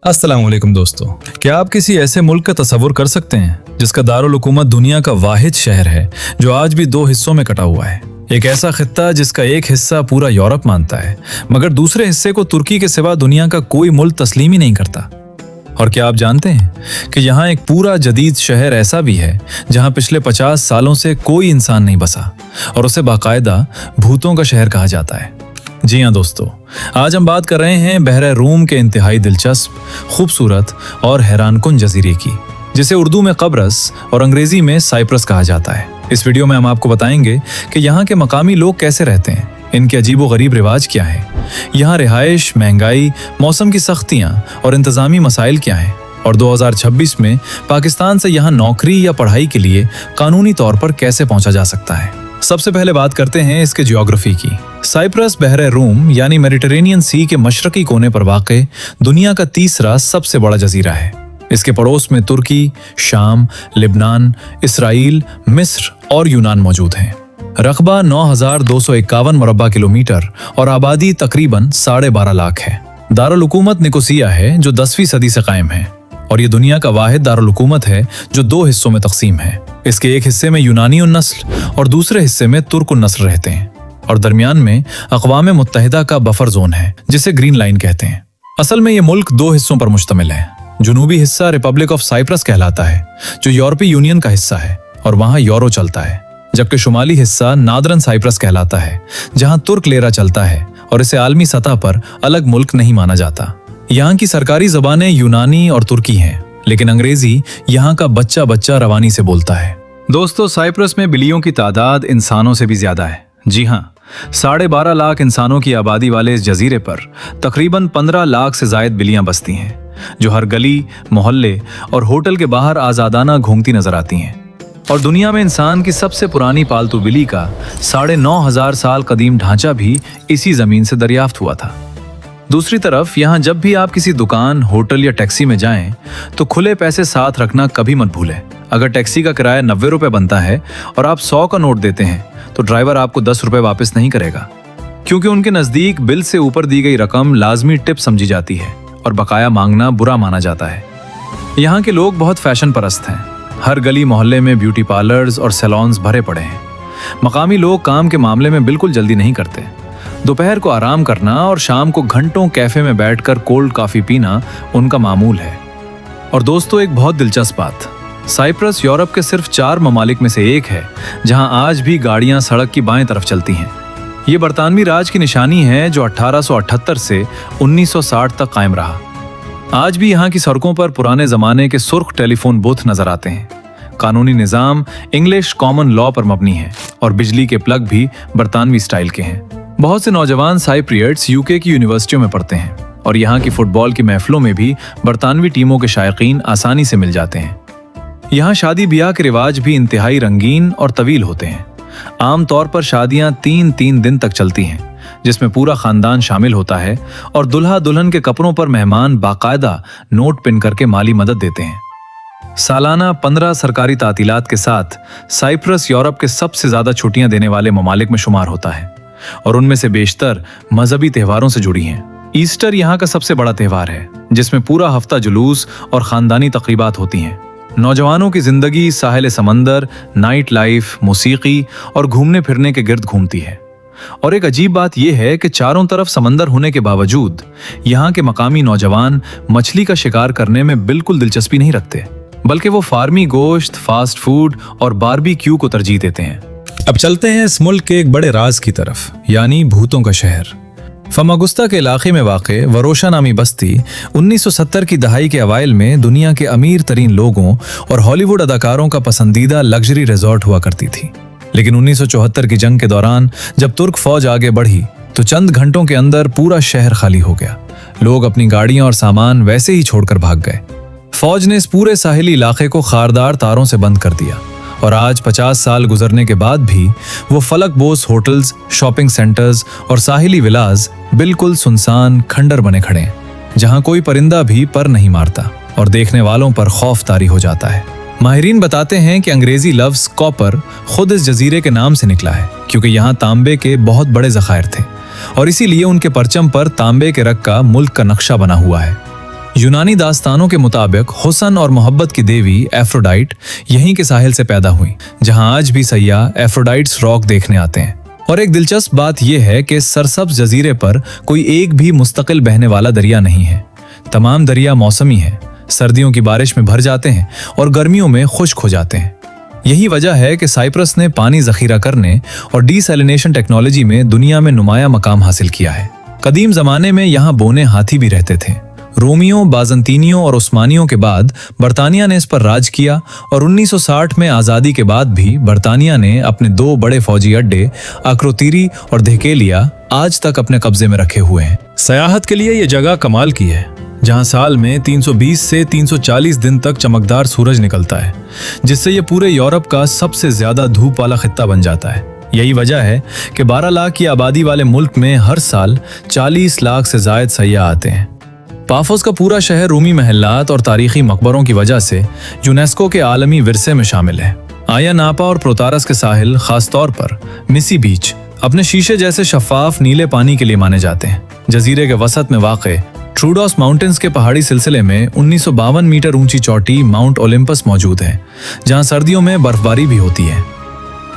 अस्सलाम वालेकुम दोस्तों, क्या आप किसी ऐसे मुल्क का तस्वुर कर सकते हैं जिसका दारुल हुकूमत दुनिया का वाहिद शहर है जो आज भी दो हिस्सों में कटा हुआ है। एक ऐसा खित्ता जिसका एक हिस्सा पूरा यूरोप मानता है मगर दूसरे हिस्से को तुर्की के सिवा दुनिया का कोई मुल्क तस्लीम ही नहीं करता। और क्या आप जानते हैं कि यहाँ एक पूरा जदीद शहर ऐसा भी है जहाँ पिछले 50 सालों से कोई इंसान नहीं बसा और उसे बाकायदा भूतों का शहर कहा जाता है। जी हाँ दोस्तों, आज हम बात कर रहे हैं बहरे रूम के इंतहाई दिलचस्प, खूबसूरत और हैरानकुन जजीरे की, जिसे उर्दू में कब्रस और अंग्रेजी में साइप्रस कहा जाता है। इस वीडियो में हम आपको बताएंगे कि यहाँ के मकामी लोग कैसे रहते हैं, इनके अजीबोगरीब रिवाज क्या है, यहाँ रिहाइश, महंगाई, मौसम की सख्तियाँ और इंतजामी मसाइल क्या हैं, और 2026 में पाकिस्तान से यहाँ नौकरी या पढ़ाई के लिए कानूनी तौर पर कैसे पहुँचा जा सकता है। सबसे पहले बात करते हैं इसके जियोग्राफी की। साइप्रस बहरे रूम यानी मेडिटेरेनियन सी के मशरकी कोने पर वाक़ दुनिया का तीसरा सबसे बड़ा जजीरा है। इसके पड़ोस में तुर्की, शाम, लिबनान, इसराइल, मिस्र और यूनान मौजूद हैं। रकबा 9,251 मुरब्बा किलोमीटर और आबादी तकरीबन 12.5 लाख है। दारुल हुकूमत निकोसिया है जो 10वीं सदी से कायम है और ये दुनिया का वाहिद दारुल हुकूमत है जो 2 हिस्सों में तकसीम है। इसके एक हिस्से में यूनानी नस्ल और दूसरे हिस्से में तुर्क नस्ल रहते हैं और दरमियान में अक़वाम मुत्तहिदा का बफर जोन है जिसे ग्रीन लाइन कहते हैं। असल में ये मुल्क 2 हिस्सों पर मुश्तमिल है। जुनूबी हिस्सा रिपब्लिक ऑफ साइप्रस कहलाता है जो यूरोपीय यूनियन का हिस्सा है और वहाँ यूरो चलता है, जबकि शुमाली हिस्सा नादरन साइप्रस कहलाता है जहाँ तुर्क लेरा चलता है और इसे आलमी सतह पर अलग मुल्क नहीं माना जाता। यहाँ की सरकारी ज़बानें यूनानी और तुर्की हैं, लेकिन अंग्रेजी यहाँ का बच्चा बच्चा रवानी से बोलता है। दोस्तों, साइप्रस में बिल्लियों की तादाद इंसानों से भी ज्यादा है। जी हाँ, 12.5 लाख इंसानों की आबादी वाले इस जजीरे पर तकरीबन 15 लाख से जायद बिल्लियां बसती हैं जो हर गली, मोहल्ले और होटल के बाहर आजादाना घूमती नजर आती हैं। और दुनिया में इंसान की सबसे पुरानी पालतू बिल्ली का 9,500 साल कदीम ढांचा भी इसी जमीन से दरियाफ्त हुआ था। दूसरी तरफ यहाँ जब भी आप किसी दुकान, होटल या टैक्सी में जाएं तो खुले पैसे साथ रखना कभी मत भूलें। अगर टैक्सी का किराया 90 रुपए बनता है और आप 100 का नोट देते हैं तो ड्राइवर आपको 10 रुपए वापस नहीं करेगा, क्योंकि उनके नजदीक बिल से ऊपर दी गई रकम लाजमी टिप समझी जाती है और बकाया मांगना बुरा माना जाता है। यहाँ के लोग बहुत फैशन परस्त हैं। हर गली मोहल्ले में ब्यूटी पार्लर्स और सैलून्स भरे पड़े हैं। मकामी लोग काम के मामले में बिल्कुल जल्दी नहीं करते। दोपहर को आराम करना और शाम को घंटों कैफे में बैठकर कोल्ड कॉफी पीना उनका मामूल है। और दोस्तों, एक बहुत दिलचस्प बात, साइप्रस यूरोप के सिर्फ 4 ममालिक में से एक है जहां आज भी गाड़ियां सड़क की बाएं तरफ चलती हैं। ये बरतानवी राज की निशानी है जो 1878 से 1960 तक कायम रहा। आज भी यहाँ की सड़कों पर पुराने जमाने के सुर्ख टेलीफोन बूथ नजर आते हैं। कानूनी निजाम इंग्लिश कॉमन लॉ पर मबनी है और बिजली के प्लग भी बरतानवी स्टाइल के हैं। बहुत से नौजवान साइप्रियट्स यूके की यूनिवर्सिटियों में पढ़ते हैं और यहाँ की फुटबॉल की महफिलों में भी बरतानवी टीमों के शायकीन आसानी से मिल जाते हैं। यहाँ शादी ब्याह के रिवाज भी इंतहाई रंगीन और तवील होते हैं। आमतौर पर शादियाँ 3-3 दिन तक चलती हैं, जिसमें पूरा खानदान शामिल होता है और दुल्हा दुल्हन के कपड़ों पर मेहमान बाकायदा नोट पिन करके माली मदद देते हैं। सालाना 15 सरकारी तातीलात के साथ साइप्रस यूरोप के सबसे ज्यादा छुट्टियां देने वाले ममालिक में शुमार होता है और उनमें से बेशतर मजहबी त्योहारों से जुड़ी हैं। ईस्टर यहाँ का सबसे बड़ा त्योहार है जिसमें पूरा हफ्ता जुलूस और खानदानी तकरीबात होती हैं। नौजवानों की जिंदगी साहिल समंदर, नाइट लाइफ, मौसीकी और घूमने फिरने के गिर्द घूमती है। और एक अजीब बात यह है कि चारों तरफ समंदर होने के बावजूद यहाँ के मकामी नौजवान मछली का शिकार करने में बिल्कुल दिलचस्पी नहीं रखते, बल्कि वो फार्मी गोश्त, फास्ट फूड और बारबेक्यू को तरजीह देते हैं। अब चलते हैं इस मुल्क के एक बड़े राज की तरफ, यानी भूतों का शहर। फमागुस्ता के इलाके में वाक़े वरोशा नामी बस्ती 1970 की दहाई के अवाइल में दुनिया के अमीर तरीन लोगों और हॉलीवुड अदाकारों का पसंदीदा लग्जरी रिजॉर्ट हुआ करती थी। लेकिन 1974 की जंग के दौरान जब तुर्क फौज आगे बढ़ी तो चंद घंटों के अंदर पूरा शहर खाली हो गया। लोग अपनी गाड़ियां और सामान वैसे ही छोड़कर भाग गए। फौज ने इस पूरे साहिली इलाके को खारदार तारों से बंद कर दिया और आज 50 साल गुजरने के बाद भी वो फलक बोस होटल्स, शॉपिंग सेंटर्स और साहिली विलाज बिल्कुल सुनसान खंडर बने खड़े हैं, जहां कोई परिंदा भी पर नहीं मारता और देखने वालों पर खौफ तारी हो जाता है। माहिरीन बताते हैं कि अंग्रेजी लफ्ज कॉपर खुद इस जजीरे के नाम से निकला है, क्योंकि यहाँ तांबे के बहुत बड़े जखायर थे और इसीलिए उनके परचम पर तांबे के रंग का मुल्क का नक्शा बना हुआ है। यूनानी दास्तानों के मुताबिक हुस्न और मोहब्बत की देवी एफ्रोडाइट यहीं के साहिल से पैदा हुई, जहां आज भी सयाह एफ्रोडाइट्स रॉक देखने आते हैं। और एक दिलचस्प बात यह है कि सरसब्ज जजीरे पर कोई एक भी मुस्तकिल बहने वाला दरिया नहीं है। तमाम दरिया मौसमी हैं, सर्दियों की बारिश में भर जाते हैं और गर्मियों में खुश्क हो जाते हैं। यही वजह है कि साइप्रस ने पानी जखीरा करने और डीसैलिनेशन टेक्नोलॉजी में दुनिया में नुमाया मकाम हासिल किया है। कदीम जमाने में यहाँ बोने हाथी भी रहते थे। रोमियों, बाजंतीनियों और उस्मानियों के बाद बरतानिया ने इस पर राज किया और 1960 में आज़ादी के बाद भी बरतानिया ने अपने 2 बड़े फौजी अड्डे अक्रोतीरी और धेकेलिया आज तक अपने कब्जे में रखे हुए हैं। सयाहत के लिए ये जगह कमाल की है, जहां साल में 320 से 340 दिन तक चमकदार सूरज निकलता है, जिससे ये पूरे यूरोप का सबसे ज्यादा धूप वाला खित्ता बन जाता है। यही वजह है कि 12 लाख की आबादी वाले मुल्क में हर साल 40 लाख से जायद सयाह आते हैं। पाफोस का पूरा शहर रूमी महल्लात और तारीखी मकबरों की वजह से यूनेस्को के आलमी विरसे में शामिल है। आया नापा और प्रोतारस के साहिल, खासतौर पर मिसी बीच, अपने शीशे जैसे शफाफ नीले पानी के लिए माने जाते हैं। जजीरे के वसत में वाक़े ट्रूडोस माउंटेन्स के पहाड़ी सिलसिले में 1952 मीटर ऊंची चोटी माउंट ओलिम्पस मौजूद है, जहां सर्दियों में बर्फबारी भी होती है।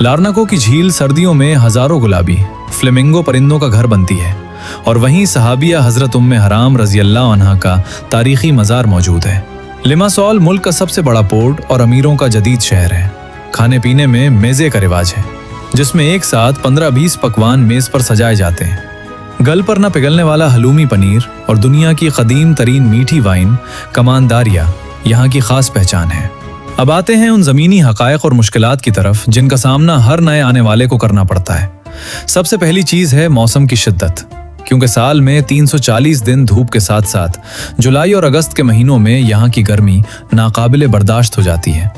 लार्नाको की झील सर्दियों में हजारों गुलाबी फ्लेमिंगो परिंदों का घर बनती है और वहीं सहाबिया हजरत उम्मे हराम रजी अल्लाह अन्हा का तारीखी मज़ार मौजूद है। लिमासोल मुल्क का सबसे बड़ा पोर्ट और अमीरों का जदीद शहर है। खाने पीने में मेज़े का रिवाज है, जिसमें एक साथ 15-20 पकवान मेज़ पर सजाए जाते हैं। गल पर न पिघलने वाला हलूमी पनीर और दुनिया की कदीम तरीन मीठी वाइन कमानदारिया यहाँ की खास पहचान है। अब आते हैं उन ज़मीनी हक़ाइक़ और मुश्किलात की तरफ जिनका सामना हर नए आने वाले को करना पड़ता है। सबसे पहली चीज़ है मौसम की शिद्दत, क्योंकि साल में 340 दिन धूप के साथ साथ जुलाई और अगस्त के महीनों में यहाँ की गर्मी नाकाबिले बर्दाश्त हो जाती है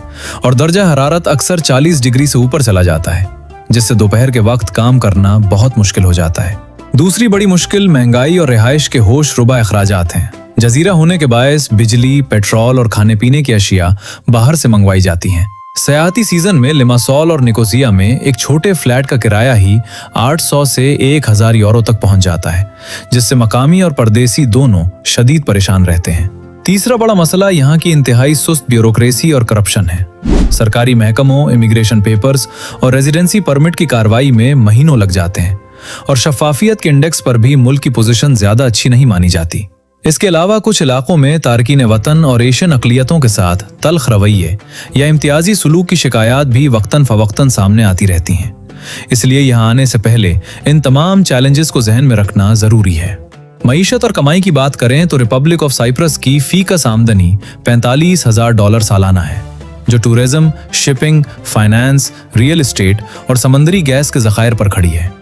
और दर्जा हरारत अक्सर 40 डिग्री से ऊपर चला जाता है, जिससे दोपहर के वक्त काम करना बहुत मुश्किल हो जाता है। दूसरी बड़ी मुश्किल महंगाई और रिहाइश के होश रुबा अखराजात हैं। जजीरा होने के बायस बिजली, पेट्रोल और खाने पीने की अशिया बाहर से मंगवाई जाती हैं। सयाहती सीजन में लिमासोल और निकोसिया में एक छोटे फ्लैट का किराया ही 800 से 1000 यूरो तक पहुंच जाता है, जिससे मकामी और परदेसी दोनों शदीद परेशान रहते हैं। तीसरा बड़ा मसला यहाँ की इंतहाई सुस्त ब्यूरोक्रेसी और करप्शन है। सरकारी महकमों, इमिग्रेशन पेपर्स और रेजिडेंसी परमिट की कार्रवाई में महीनों लग जाते हैं और शफाफियत के इंडेक्स पर भी मुल्क की पोजीशन ज्यादा अच्छी नहीं मानी जाती। इसके अलावा कुछ इलाकों में तारकीन वतन और एशियन अक़लियतों के साथ तल्ख रवैये या इम्तियाजी सलूक की शिकायत भी वक्तन फवक्तन सामने आती रहती हैं। इसलिए यहाँ आने से पहले इन तमाम चैलेंजेस को जहन में रखना जरूरी है। मईशत और कमाई की बात करें तो रिपब्लिक ऑफ साइप्रस की फीकस आमदनी $45,000 सालाना है, जो tourism, shipping, finance, real estate और समंदरी गैस के ज़खायर पर खड़ी है।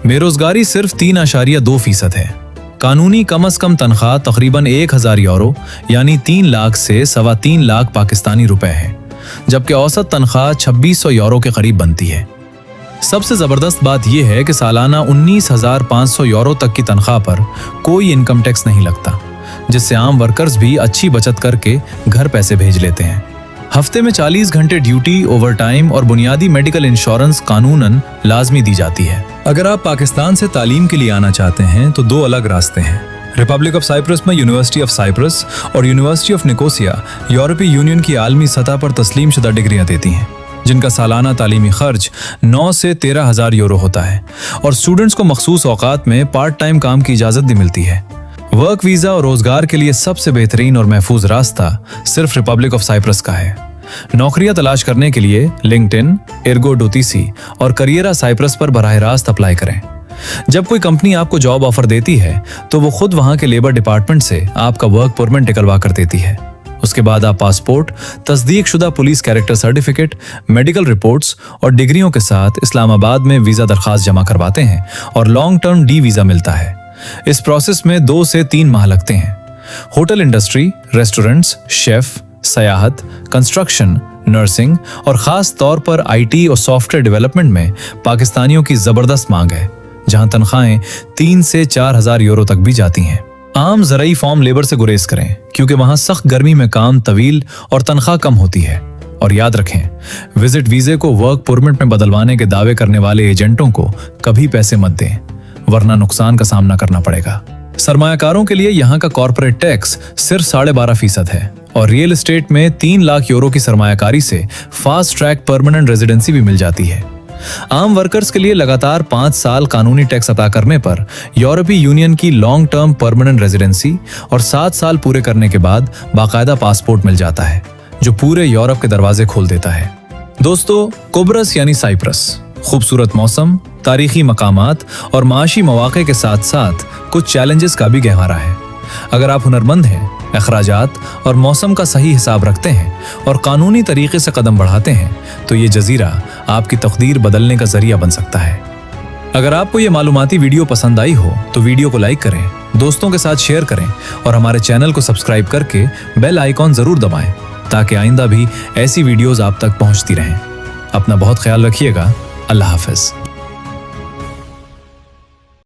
बेरोजगारी सिर्फ 3.2% है। कानूनी कम अज कम तनख्वाह तकरीबन 1000 यूरो यानी 3 लाख से 3.25 लाख पाकिस्तानी रुपए है, जबकि औसत तनख्वाह 2600 यूरो के करीब बनती है। सबसे जबरदस्त बात यह है कि सालाना 19,500 यूरो तक की तनख्वाह पर कोई इनकम टैक्स नहीं लगता, जिससे आम वर्कर्स भी अच्छी बचत करके घर पैसे भेज लेते हैं। हफ्ते में 40 घंटे ड्यूटी, ओवर टाइम और बुनियादी मेडिकल इंश्योरेंस कानूनन लाजमी दी जाती है। अगर आप पाकिस्तान से तालीम के लिए आना चाहते हैं तो 2 अलग रास्ते हैं। रिपब्लिक ऑफ साइप्रस में यूनिवर्सिटी ऑफ साइप्रस और यूनिवर्सिटी ऑफ निकोसिया यूरोपीय यूनियन की आलमी सतह पर तस्लीम शुदा डिग्रियां देती हैं, जिनका सालाना तालीमी खर्च 9 से 13,000 यूरो होता है और स्टूडेंट्स को मखसूस औकात में पार्ट टाइम काम की इजाज़त भी मिलती है। वर्क वीज़ा और रोजगार के लिए सबसे बेहतरीन और महफूज रास्ता सिर्फ रिपब्लिक ऑफ साइप्रस का है। नौकरियां तलाश करने के लिए लिंक्डइन, एर्गोडोटीसी और करियरा साइप्रस पर बराह रास्त अप्लाई करें। जब कोई कंपनी आपको जॉब ऑफर देती है तो वो खुद वहां के लेबर डिपार्टमेंट से आपका वर्क परमिट निकलवा कर देती है। उसके बाद आप पासपोर्ट, तस्दीक शुदा police character certificate, medical reports और डिग्रियों के साथ इस्लामाबाद में वीज़ा दरख्वास्त जमा करवाते हैं और लॉन्ग टर्म डी वीज़ा मिलता है। इस प्रोसेस में 2 से 3 माह लगते हैं। होटल इंडस्ट्री, रेस्टोरेंट्स, शेफ, सयाहत, कंस्ट्रक्शन, नर्सिंग और खास तौर पर IT और सॉफ्टवेयर डेवलपमेंट में पाकिस्तानियों की जबरदस्त मांग है, जहां तनख्वाहें 3 से 4,000 यूरो तक भी जाती हैं। आम ज़राई फॉर्म लेबर से गुरेज करें, क्योंकि वहां सख्त गर्मी में काम तवील और तनख्वाह कम होती है। और याद रखें, विजिट वीजे को वर्क परमिट में बदलवाने के दावे करने वाले एजेंटों को कभी पैसे मत दें, वरना नुकसान का सामना करना पड़ेगा। सरमायाकारों के लिए यहाँ का कॉर्पोरेट टैक्स सिर्फ 12.5% है और रियल एस्टेट में 3 लाख यूरो की सरमायाकारी से फास्ट ट्रैक परमानेंट रेजिडेंसी भी मिल जाती है। आम वर्कर्स के लिए लगातार 5 साल कानूनी टैक्स अदा करने पर यूरोपीय यूनियन की लॉन्ग टर्म परमानेंट रेजिडेंसी और 7 साल पूरे करने के बाद बाकायदा पासपोर्ट मिल जाता है, जो पूरे यूरोप के दरवाजे खोल देता है। दोस्तों, कुब्रस यानी साइप्रस खूबसूरत मौसम, तारीखी मकामात और माशी मौके के साथ साथ कुछ चैलेंजेस का भी गहवारा है। अगर आप हुनरमंद हैं, अखराजात और मौसम का सही हिसाब रखते हैं और कानूनी तरीके से कदम बढ़ाते हैं तो ये जजीरा आपकी तकदीर बदलने का जरिया बन सकता है। अगर आपको ये मालूमाती वीडियो पसंद आई हो तो वीडियो को लाइक करें, दोस्तों के साथ शेयर करें और हमारे चैनल को सब्सक्राइब करके बेल आइकॉन जरूर दबाएं ताकि आइंदा भी ऐसी वीडियोस आप तक पहुंचती रहें। अपना बहुत ख्याल रखिएगा। अल्लाह हाफिज।